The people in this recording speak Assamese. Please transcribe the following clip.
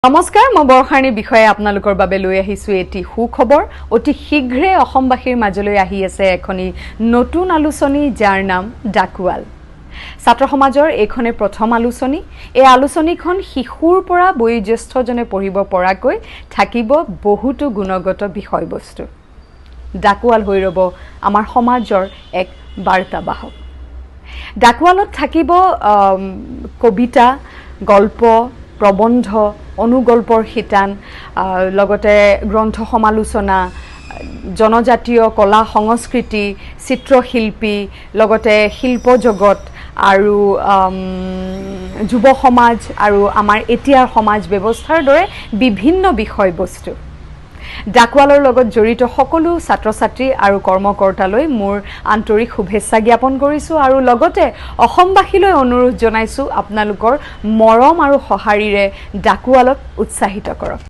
নমস্কাৰ মই বৰখানীৰ বিষয়ে আপোনালোকৰ বাবে লৈ আহিছো এটি সুখবৰ অতি শীঘ্ৰে অসমবাসীৰ মাজলৈ আহি আছে এখনি নতুন আলোচনী যাৰ নাম ডাকুৱাল ছাত্ৰ সমাজৰ এইখনে প্ৰথম আলোচনী এই আলোচনীখন শিশুৰ পৰা বয়োজ্যেষ্ঠজনে পঢ়িব পৰাকৈ থাকিব বহুতো গুণগত বিষয়বস্তু ডাকুৱাল হৈ ৰব আমাৰ সমাজৰ এক বাৰ্তাবাহক ডাকুৱালত থাকিব কবিতা গল্প প্ৰবন্ধ অনুগল্পৰ শিতান লগতে গ্ৰন্থ সমালোচনা জনজাতীয় কলা সংস্কৃতি চিত্ৰশিল্পী লগতে শিল্প জগত আৰু যুৱ সমাজ আৰু আমাৰ এতিয়াৰ সমাজ ব্যৱস্থাৰ দৰে বিভিন্ন বিষয়বস্তু ডাকুৱালৰ লগত জড়িত সকলো ছাত্ৰ-ছাত্ৰী আৰু কৰ্মকৰ্তালৈ মোৰ আন্তৰিক শুভেচ্ছা জ্ঞাপন কৰিছো আৰু লগতে অসমবাসীলৈ অনুৰোধ জনাইছো আপোনালোকৰ মৰম আৰু সহাৰিৰে ডাকুৱালক উৎসাহিত কৰক